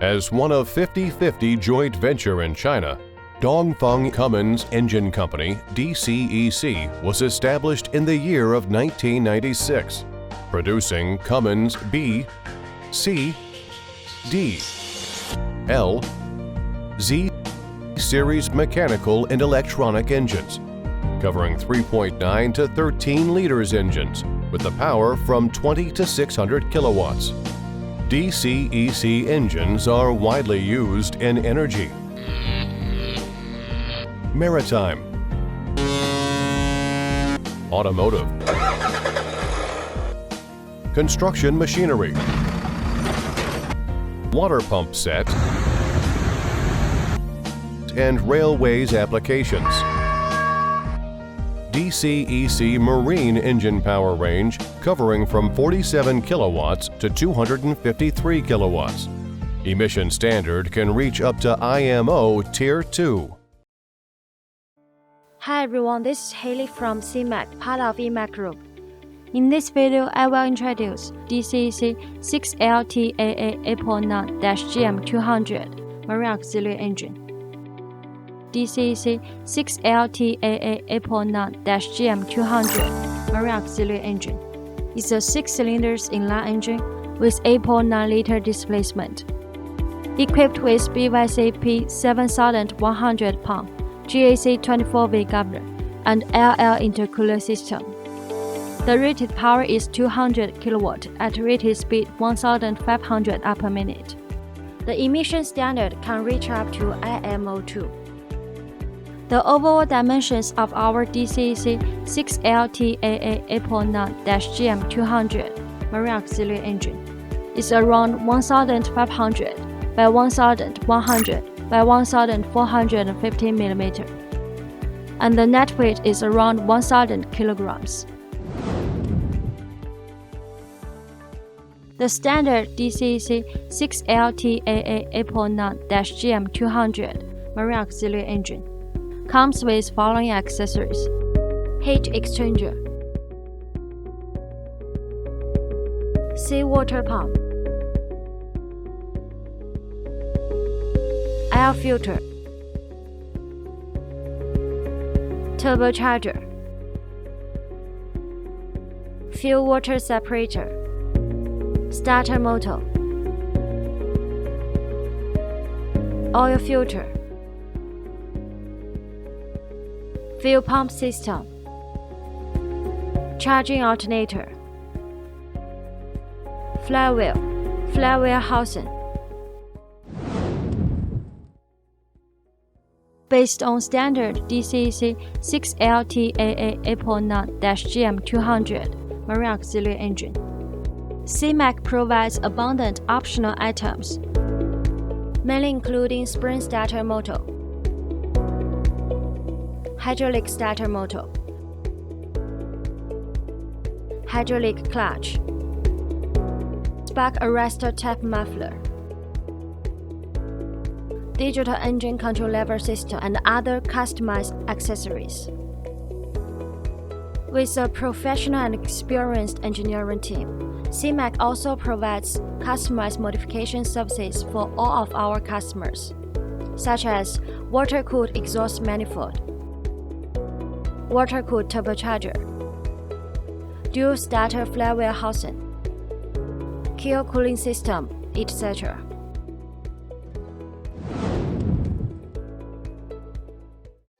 As one of 50/50 joint venture in China, Dongfeng Cummins Engine Company, DCEC, was established in the year of 1996, producing Cummins B, C, D, L, Z series mechanical and electronic engines, covering 3.9 to 13 liters engines with the power from 20 to 600 kilowatts. DCEC engines are widely used in energy, maritime, automotive, construction machinery, water pump set, and railways applications. DCEC Marine engine power range covering from 47 kilowatts to 253 kilowatts. Emission standard can reach up to IMO Tier 2. Hi everyone, this is Haley from SeaMac, part of EMAC Group. In this video, I will introduce DCEC 6LTAA8.9-GM200 Marine Auxiliary Engine. DCEC 6LTAA8.9-GM200 Marine Auxiliary Engine is a 6-cylinder inline engine with 8.9-liter displacement, equipped with BYC P7100 pump, GAC 24V governor, and Air Air Intercooler system. The rated power is 200 kW at rated speed 1,500 per minute. The emission standard can reach up to IMO 2. The overall dimensions of our DCEC 6LTAA8.9-GM200 Marine Auxiliary Engine is around 1,500 by 1,100 by 1,450 mm, and the net weight is around 1,000 kilograms. The standard DCEC 6LTAA8.9-GM200 Marine Auxiliary Engine comes with following accessories: heat exchanger, seawater pump, air filter, turbocharger, fuel water separator, starter motor, oil filter, fuel pump system, charging alternator, flywheel housing. Based on standard DCEC 6LTAA8.9-GM200 Marine Auxiliary Engine, SeaMac provides abundant optional items, mainly including spring starter motor, hydraulic starter motor, hydraulic clutch, spark arrestor tap muffler, digital engine control lever system, and other customized accessories. With a professional and experienced engineering team, SeaMac also provides customized modification services for all of our customers, such as water-cooled exhaust manifold, water-cooled turbocharger, dual starter flywheel housing, keel cooling system, etc.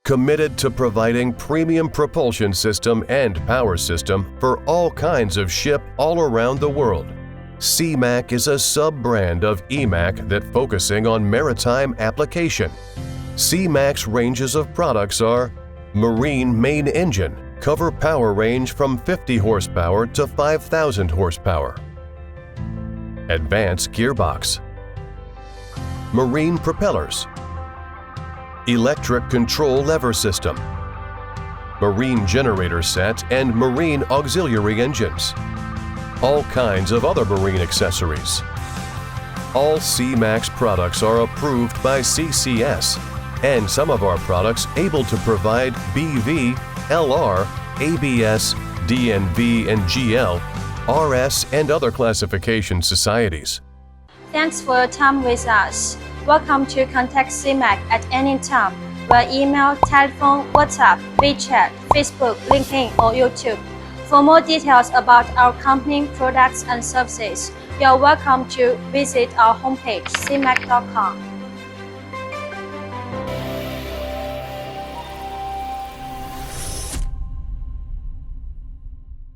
Committed to providing premium propulsion system and power system for all kinds of ship all around the world, SeaMac is a sub-brand of EMAC that focusing on maritime application. SeaMac's ranges of products are Marine main engine, cover power range from 50 horsepower to 5,000 horsepower. Advanced gearbox, marine propellers, electric control lever system, marine generator set and marine auxiliary engines, all kinds of other marine accessories. All SeaMac's products are approved by CCS, and some of our products able to provide BV, LR, ABS, DNV and GL, RS and other classification societies. Thanks for your time with us. Welcome to contact SeaMac at any time via email, telephone, WhatsApp, WeChat, Facebook, LinkedIn, or YouTube. For more details about our company, products, and services, you are welcome to visit our homepage, seamac.com.